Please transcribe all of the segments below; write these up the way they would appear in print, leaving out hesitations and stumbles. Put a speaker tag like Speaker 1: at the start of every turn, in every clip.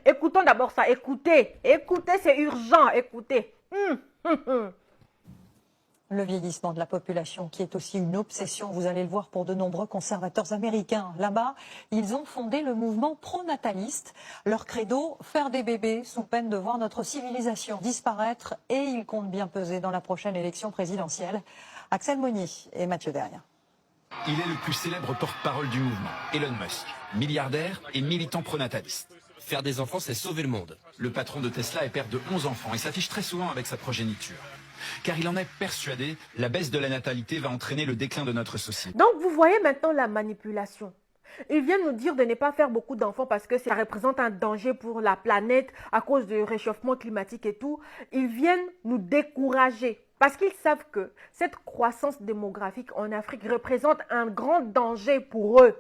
Speaker 1: Écoutons d'abord ça, écoutez. Écoutez, c'est urgent, écoutez.
Speaker 2: Le vieillissement de la population qui est aussi une obsession, vous allez le voir pour de nombreux conservateurs américains. Là-bas, ils ont fondé le mouvement pronataliste. Leur credo, faire des bébés sous peine de voir notre civilisation disparaître, et ils comptent bien peser dans la prochaine élection présidentielle. Axel Monnier et Mathieu Derrien.
Speaker 3: Il est le plus célèbre porte-parole du mouvement, Elon Musk, milliardaire et militant pronataliste.
Speaker 4: Faire des enfants, c'est sauver le monde.
Speaker 3: Le patron de Tesla est père de 11 enfants et s'affiche très souvent avec sa progéniture. Car il en est persuadé, la baisse de la natalité va entraîner le déclin de notre société.
Speaker 1: Donc, vous voyez maintenant la manipulation. Ils viennent nous dire de ne pas faire beaucoup d'enfants parce que ça représente un danger pour la planète à cause du réchauffement climatique et tout. Ils viennent nous décourager parce qu'ils savent que cette croissance démographique en Afrique représente un grand danger pour eux.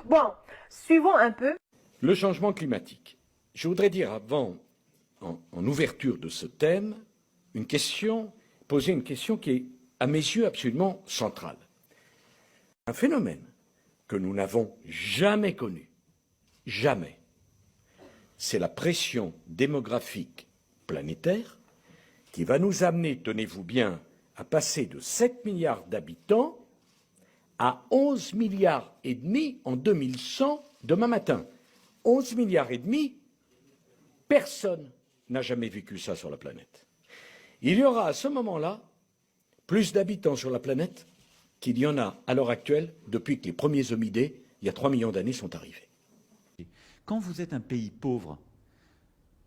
Speaker 1: Bon, suivons un peu.
Speaker 5: Le changement climatique. Je voudrais dire avant, en ouverture de ce thème, poser une question qui est, à mes yeux, absolument centrale. Un phénomène que nous n'avons jamais connu, jamais, c'est la pression démographique planétaire qui va nous amener, tenez-vous bien, à passer de 7 milliards d'habitants à 11 milliards et demi en 2100 demain matin. 11 milliards et demi, personne n'a jamais vécu ça sur la planète. Il y aura à ce moment-là plus d'habitants sur la planète qu'il y en a à l'heure actuelle depuis que les premiers hominidés, il y a 3 millions d'années, sont arrivés.
Speaker 6: Quand vous êtes un pays pauvre,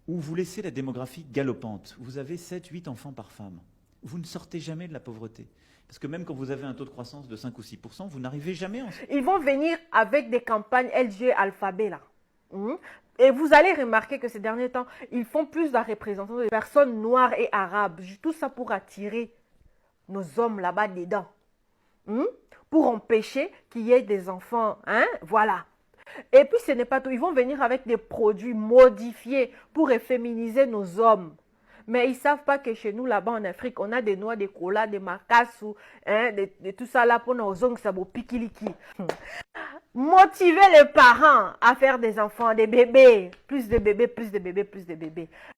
Speaker 6: où vous laissez la démographie galopante, vous avez 7, 8 enfants par femme, vous ne sortez jamais de la pauvreté. Parce que même quand vous avez un taux de croissance de 5 ou 6%, vous n'arrivez jamais en...
Speaker 1: Ils vont venir avec des campagnes LG alphabet là. Et vous allez remarquer que ces derniers temps, ils font plus la représentation des personnes noires et arabes. Tout ça pour attirer nos hommes là-bas dedans. Pour empêcher qu'il y ait des enfants. Voilà. Et puis ce n'est pas tout. Ils vont venir avec des produits modifiés pour efféminiser nos hommes. Mais ils ne savent pas que chez nous, là-bas en Afrique, on a des noix, des colas, des macassous, de tout ça là pour nos ongles, ça vaut pikiliki. Motiver les parents à faire des enfants, des bébés. Plus de bébés, plus de bébés, plus de bébés.